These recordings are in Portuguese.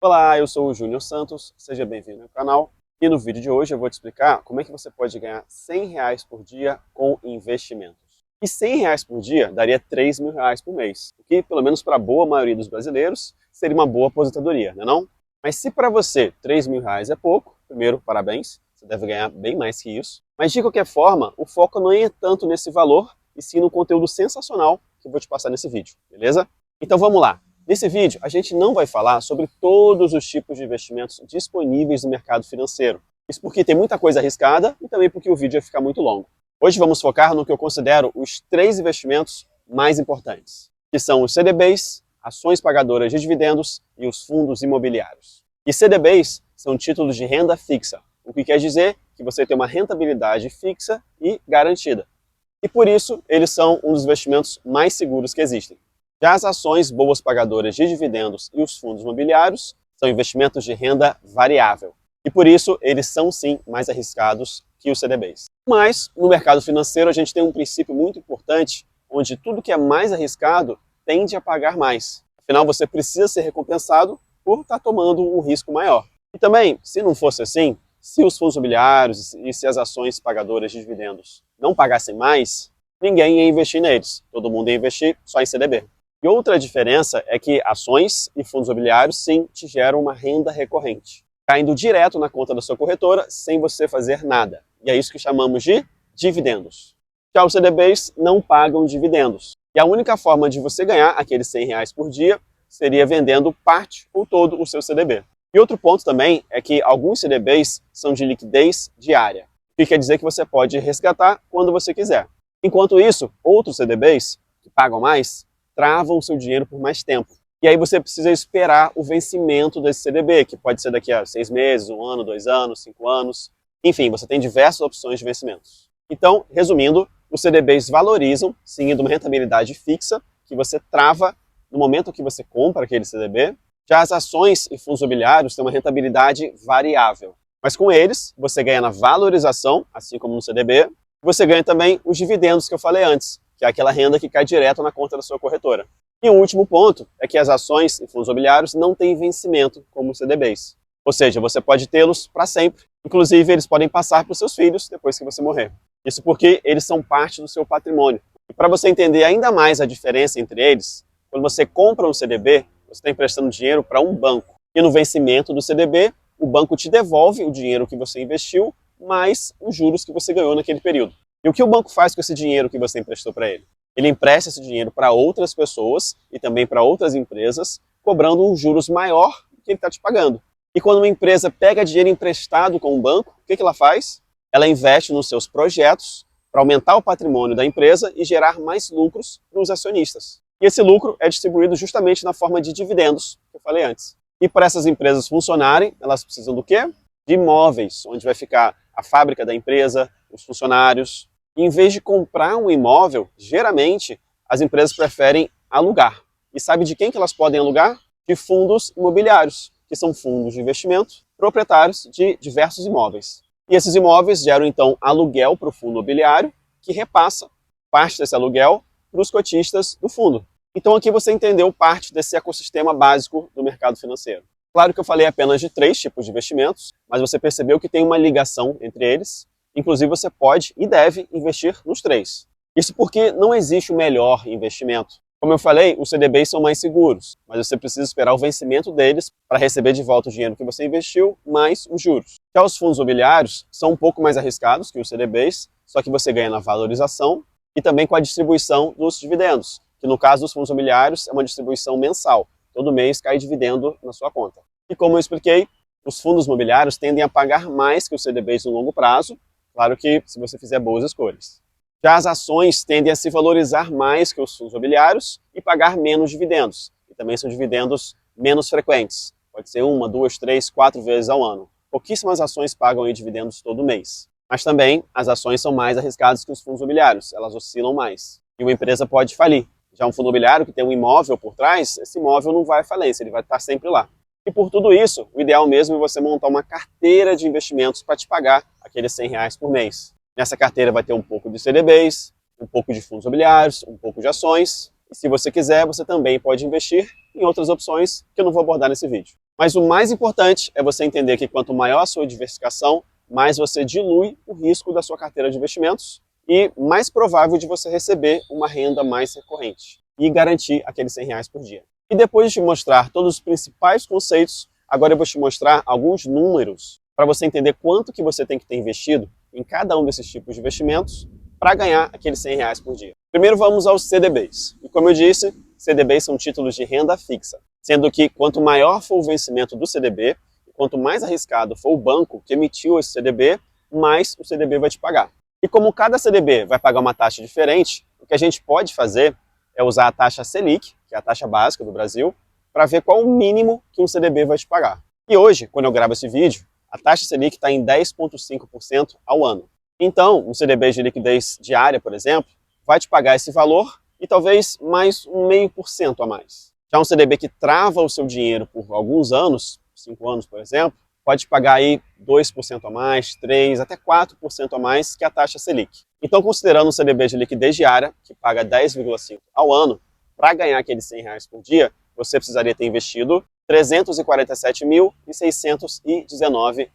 Olá, eu sou o Júnior Santos, seja bem-vindo ao canal. E no vídeo de hoje eu vou te explicar como é que você pode ganhar R$ 100 por dia com investimentos. E R$ 100 por dia daria R$ 3.000 por mês, o que, pelo menos para a boa maioria dos brasileiros, seria uma boa aposentadoria, não é não? Mas se para você R$ 3.000 é pouco, primeiro, parabéns, você deve ganhar bem mais que isso. Mas de qualquer forma, o foco não é tanto nesse valor, e sim no conteúdo sensacional que eu vou te passar nesse vídeo, beleza? Então vamos lá. Nesse vídeo, a gente não vai falar sobre todos os tipos de investimentos disponíveis no mercado financeiro. Isso porque tem muita coisa arriscada e também porque o vídeo vai ficar muito longo. Hoje vamos focar no que eu considero os 3 investimentos mais importantes, que são os CDBs, ações pagadoras de dividendos e os fundos imobiliários. E CDBs são títulos de renda fixa, o que quer dizer que você tem uma rentabilidade fixa e garantida. E por isso, eles são um dos investimentos mais seguros que existem. Já as ações boas pagadoras de dividendos e os fundos imobiliários são investimentos de renda variável. E por isso, eles são sim mais arriscados que os CDBs. Mas, no mercado financeiro, a gente tem um princípio muito importante, onde tudo que é mais arriscado tende a pagar mais. Afinal, você precisa ser recompensado por estar tomando um risco maior. E também, se não fosse assim, se os fundos imobiliários e se as ações pagadoras de dividendos não pagassem mais, ninguém ia investir neles. Todo mundo ia investir só em CDB. E outra diferença é que ações e fundos imobiliários, sim, te geram uma renda recorrente, caindo direto na conta da sua corretora sem você fazer nada. E é isso que chamamos de dividendos. Já os CDBs não pagam dividendos. E a única forma de você ganhar aqueles R$ 100 por dia seria vendendo parte ou todo o seu CDB. E outro ponto também é que alguns CDBs são de liquidez diária, o que quer dizer que você pode resgatar quando você quiser. Enquanto isso, outros CDBs, que pagam mais, travam o seu dinheiro por mais tempo. E aí você precisa esperar o vencimento desse CDB, que pode ser daqui a 6 meses, 1 ano, 2 anos, 5 anos. Enfim, você tem diversas opções de vencimentos. Então, resumindo, os CDBs valorizam, seguindo uma rentabilidade fixa, que você trava no momento que você compra aquele CDB. Já as ações e fundos imobiliários têm uma rentabilidade variável. Mas com eles, você ganha na valorização, assim como no CDB. Você ganha também os dividendos que eu falei antes, que é aquela renda que cai direto na conta da sua corretora. E o último ponto é que as ações e fundos imobiliários não têm vencimento como os CDBs. Ou seja, você pode tê-los para sempre. Inclusive, eles podem passar para os seus filhos depois que você morrer. Isso porque eles são parte do seu patrimônio. E para você entender ainda mais a diferença entre eles, quando você compra um CDB, você está emprestando dinheiro para um banco. E no vencimento do CDB, o banco te devolve o dinheiro que você investiu, mais os juros que você ganhou naquele período. E o que o banco faz com esse dinheiro que você emprestou para ele? Ele empresta esse dinheiro para outras pessoas e também para outras empresas, cobrando um juros maior do que ele está te pagando. E quando uma empresa pega dinheiro emprestado com um banco, o que ela faz? Ela investe nos seus projetos para aumentar o patrimônio da empresa e gerar mais lucros para os acionistas. E esse lucro é distribuído justamente na forma de dividendos, que eu falei antes. E para essas empresas funcionarem, elas precisam do quê? De imóveis, onde vai ficar a fábrica da empresa, os funcionários. E em vez de comprar um imóvel, geralmente as empresas preferem alugar. E sabe de quem que elas podem alugar? De fundos imobiliários, que são fundos de investimento proprietários de diversos imóveis. E esses imóveis geram então aluguel para o fundo imobiliário, que repassa parte desse aluguel para os cotistas do fundo. Então aqui você entendeu parte desse ecossistema básico do mercado financeiro. Claro que eu falei apenas de 3 tipos de investimentos, mas você percebeu que tem uma ligação entre eles. Inclusive, você pode e deve investir nos 3. Isso porque não existe o melhor investimento. Como eu falei, os CDBs são mais seguros, mas você precisa esperar o vencimento deles para receber de volta o dinheiro que você investiu, mais os juros. Já os fundos imobiliários são um pouco mais arriscados que os CDBs, só que você ganha na valorização e também com a distribuição dos dividendos, que no caso dos fundos imobiliários é uma distribuição mensal. Todo mês cai dividendo na sua conta. E como eu expliquei, os fundos imobiliários tendem a pagar mais que os CDBs no longo prazo, claro que se você fizer boas escolhas. Já as ações tendem a se valorizar mais que os fundos imobiliários e pagar menos dividendos. E também são dividendos menos frequentes. Pode ser 1, 2, 3, 4 vezes ao ano. Pouquíssimas ações pagam aí dividendos todo mês. Mas também as ações são mais arriscadas que os fundos imobiliários. Elas oscilam mais. E uma empresa pode falir. Já um fundo imobiliário que tem um imóvel por trás, esse imóvel não vai à falência, ele vai estar sempre lá. E por tudo isso, o ideal mesmo é você montar uma carteira de investimentos para te pagar aqueles R$ 100 por mês. Nessa carteira vai ter um pouco de CDBs, um pouco de fundos imobiliários, um pouco de ações. E se você quiser, você também pode investir em outras opções que eu não vou abordar nesse vídeo. Mas o mais importante é você entender que quanto maior a sua diversificação, mais você dilui o risco da sua carteira de investimentos e mais provável de você receber uma renda mais recorrente e garantir aqueles R$ 100 por dia. E depois de te mostrar todos os principais conceitos, agora eu vou te mostrar alguns números para você entender quanto que você tem que ter investido em cada um desses tipos de investimentos para ganhar aqueles R$ 100 por dia. Primeiro vamos aos CDBs. E como eu disse, CDBs são títulos de renda fixa, sendo que quanto maior for o vencimento do CDB, e quanto mais arriscado for o banco que emitiu esse CDB, mais o CDB vai te pagar. E como cada CDB vai pagar uma taxa diferente, o que a gente pode fazer é usar a taxa Selic, que é a taxa básica do Brasil, para ver qual o mínimo que um CDB vai te pagar. E hoje, quando eu gravo esse vídeo, a taxa Selic está em 10,5% ao ano. Então, um CDB de liquidez diária, por exemplo, vai te pagar esse valor e talvez mais 0,5% a mais. Já um CDB que trava o seu dinheiro por alguns anos, 5 anos, por exemplo, pode pagar aí 2% a mais, 3%, até 4% a mais que a taxa Selic. Então, considerando um CDB de liquidez diária, que paga 10,5% ao ano, para ganhar aqueles R$ 100 por dia, você precisaria ter investido R$ 347.619.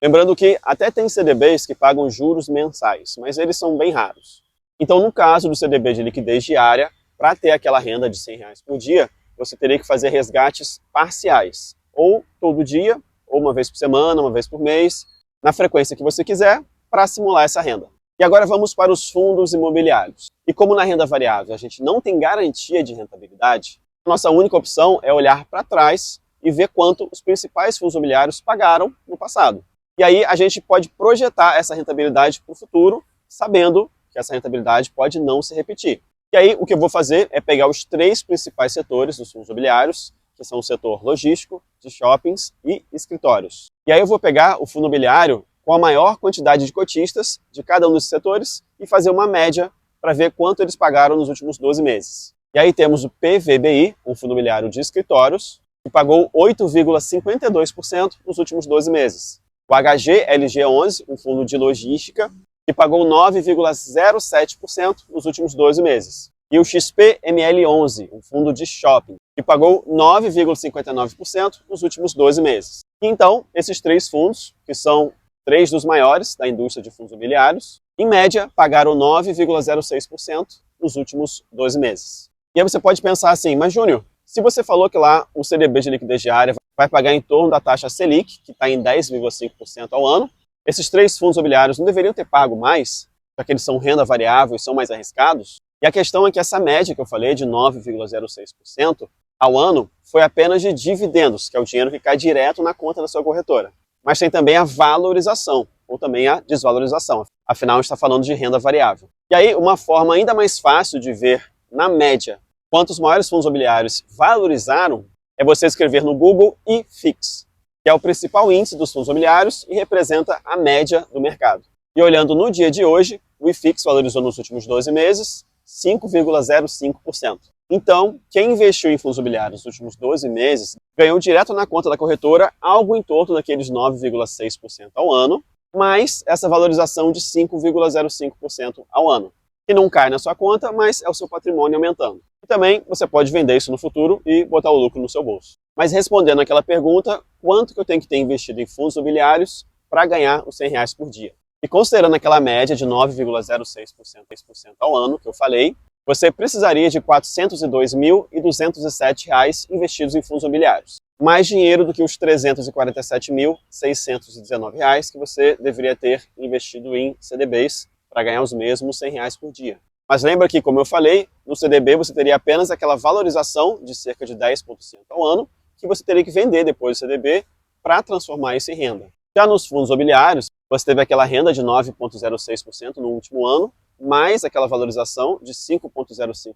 Lembrando que até tem CDBs que pagam juros mensais, mas eles são bem raros. Então, no caso do CDB de liquidez diária, para ter aquela renda de R$ 100 por dia, você teria que fazer resgates parciais, ou todo dia, ou uma vez por semana, uma vez por mês, na frequência que você quiser, para simular essa renda. E agora vamos para os fundos imobiliários. E como na renda variável a gente não tem garantia de rentabilidade, nossa única opção é olhar para trás e ver quanto os principais fundos imobiliários pagaram no passado. E aí a gente pode projetar essa rentabilidade para o futuro, sabendo que essa rentabilidade pode não se repetir. E aí o que eu vou fazer é pegar os 3 principais setores dos fundos imobiliários, que são o setor logístico, de shoppings e escritórios. E aí eu vou pegar o fundo imobiliário com a maior quantidade de cotistas de cada um desses setores e fazer uma média para ver quanto eles pagaram nos últimos 12 meses. E aí temos o PVBI, um fundo imobiliário de escritórios, que pagou 8,52% nos últimos 12 meses. O HGLG11, um fundo de logística, que pagou 9,07% nos últimos 12 meses. E o XPML11, um fundo de shopping, que pagou 9,59% nos últimos 12 meses. E então, esses 3 fundos, que são 3 dos maiores da indústria de fundos imobiliários, em média, pagaram 9,06% nos últimos 12 meses. E aí você pode pensar assim, mas Júnior, se você falou que lá o CDB de liquidez diária vai pagar em torno da taxa Selic, que está em 10,5% ao ano, esses 3 fundos imobiliários não deveriam ter pago mais, já que eles são renda variável e são mais arriscados? E a questão é que essa média que eu falei de 9,06% ao ano foi apenas de dividendos, que é o dinheiro que cai direto na conta da sua corretora. Mas tem também a valorização, ou também a desvalorização. Afinal, a gente está falando de renda variável. E aí, uma forma ainda mais fácil de ver, na média, quantos maiores fundos imobiliários valorizaram, é você escrever no Google IFIX, que é o principal índice dos fundos imobiliários e representa a média do mercado. E olhando no dia de hoje, o IFIX valorizou nos últimos 12 meses 5,05%. Então, quem investiu em fundos imobiliários nos últimos 12 meses ganhou direto na conta da corretora algo em torno daqueles 9,6% ao ano, mais essa valorização de 5,05% ao ano, que não cai na sua conta, mas é o seu patrimônio aumentando. E também você pode vender isso no futuro e botar o lucro no seu bolso. Mas respondendo aquela pergunta, quanto que eu tenho que ter investido em fundos imobiliários para ganhar os R$ 100 por dia? E considerando aquela média de 9,06% ao ano que eu falei, você precisaria de R$ 402.207 investidos em fundos imobiliários. Mais dinheiro do que os R$ 347.619 que você deveria ter investido em CDBs para ganhar os mesmos R$ 100 por dia. Mas lembra que, como eu falei, no CDB você teria apenas aquela valorização de cerca de 10% ao ano, que você teria que vender depois do CDB para transformar isso em renda. Já nos fundos imobiliários, você teve aquela renda de 9,06% no último ano, mais aquela valorização de 5,05%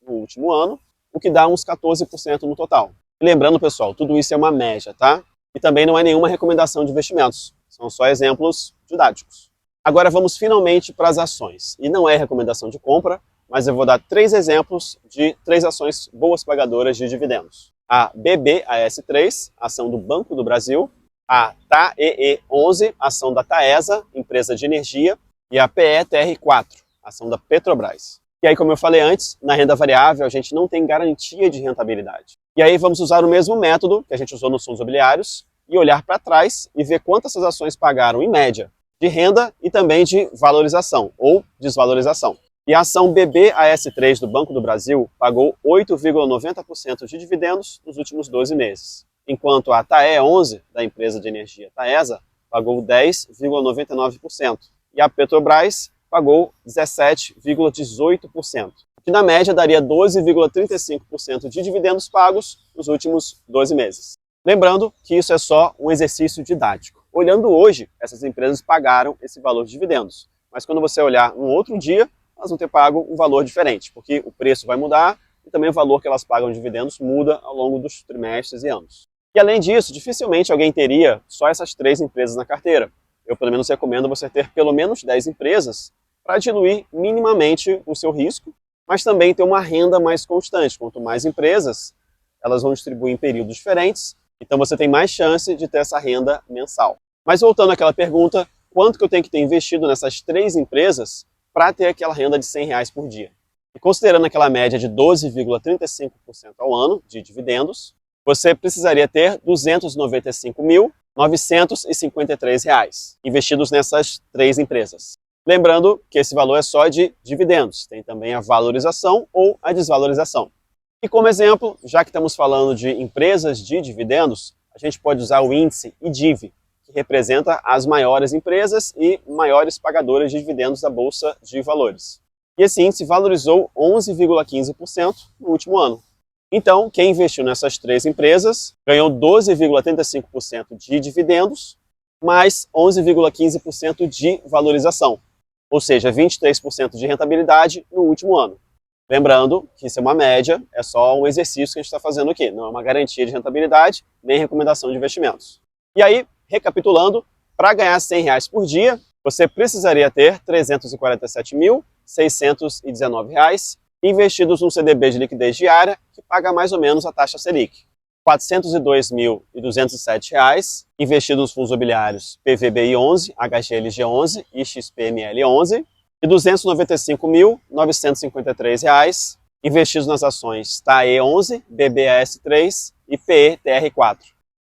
no último ano, o que dá uns 14% no total. E lembrando, pessoal, tudo isso é uma média, tá? E também não é nenhuma recomendação de investimentos, são só exemplos didáticos. Agora vamos finalmente para as ações. E não é recomendação de compra, mas eu vou dar 3 exemplos de 3 ações boas pagadoras de dividendos. A BBAS3, ação do Banco do Brasil, a TAEE11, ação da Taesa, empresa de energia, e a PETR4, ação da Petrobras. E aí, como eu falei antes, na renda variável a gente não tem garantia de rentabilidade. E aí vamos usar o mesmo método que a gente usou nos fundos imobiliários e olhar para trás e ver quanto essas ações pagaram em média de renda e também de valorização ou desvalorização. E a ação BBAS3 do Banco do Brasil pagou 8,90% de dividendos nos últimos 12 meses, enquanto a TAE11, da empresa de energia Taesa, pagou 10,99%, e a Petrobras pagou 17,18%, que na média daria 12,35% de dividendos pagos nos últimos 12 meses. Lembrando que isso é só um exercício didático. Olhando hoje, essas empresas pagaram esse valor de dividendos, mas quando você olhar um outro dia, elas vão ter pago um valor diferente, porque o preço vai mudar e também o valor que elas pagam de dividendos muda ao longo dos trimestres e anos. E além disso, dificilmente alguém teria só essas 3 empresas na carteira. Eu pelo menos recomendo você ter pelo menos 10 empresas para diluir minimamente o seu risco, mas também ter uma renda mais constante. Quanto mais empresas, elas vão distribuir em períodos diferentes, então você tem mais chance de ter essa renda mensal. Mas voltando àquela pergunta, quanto que eu tenho que ter investido nessas 3 empresas para ter aquela renda de R$100 por dia? E considerando aquela média de 12,35% ao ano de dividendos, você precisaria ter R$ 295.953 investidos nessas 3 empresas. Lembrando que esse valor é só de dividendos, tem também a valorização ou a desvalorização. E como exemplo, já que estamos falando de empresas de dividendos, a gente pode usar o índice IDIV, que representa as maiores empresas e maiores pagadoras de dividendos da Bolsa de Valores. E esse índice valorizou 11,15% no último ano. Então, quem investiu nessas 3 empresas ganhou 12,35% de dividendos, mais 11,15% de valorização, ou seja, 23% de rentabilidade no último ano. Lembrando que isso é uma média, é só um exercício que a gente está fazendo aqui, não é uma garantia de rentabilidade, nem recomendação de investimentos. E aí, recapitulando, para ganhar R$100 por dia, você precisaria ter R$ 347.619 investidos num CDB de liquidez diária, que paga mais ou menos a taxa Selic. R$ 402.207 investidos nos fundos imobiliários PVBI11, HGLG11 e XPML11, e R$ 295.953 investidos nas ações TAE11, BBAS3 e PETR4.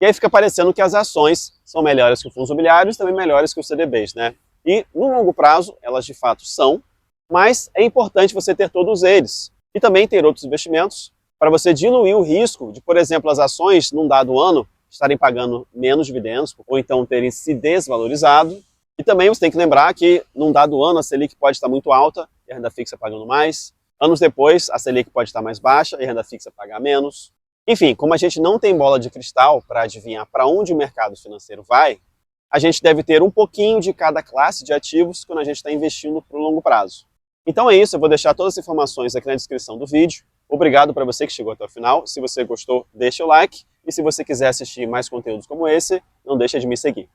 E aí fica parecendo que as ações são melhores que os fundos imobiliários e também melhores que os CDBs, né? E no longo prazo, elas de fato são, mas é importante você ter todos eles e também ter outros investimentos para você diluir o risco de, por exemplo, as ações num dado ano estarem pagando menos dividendos ou então terem se desvalorizado. E também você tem que lembrar que num dado ano a Selic pode estar muito alta e a renda fixa pagando mais. Anos depois a Selic pode estar mais baixa e a renda fixa pagar menos. Enfim, como a gente não tem bola de cristal para adivinhar para onde o mercado financeiro vai, a gente deve ter um pouquinho de cada classe de ativos quando a gente está investindo para o longo prazo. Então é isso, eu vou deixar todas as informações aqui na descrição do vídeo. Obrigado para você que chegou até o final. Se você gostou, deixa o like. E se você quiser assistir mais conteúdos como esse, não deixa de me seguir.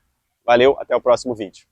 Valeu, até o próximo vídeo.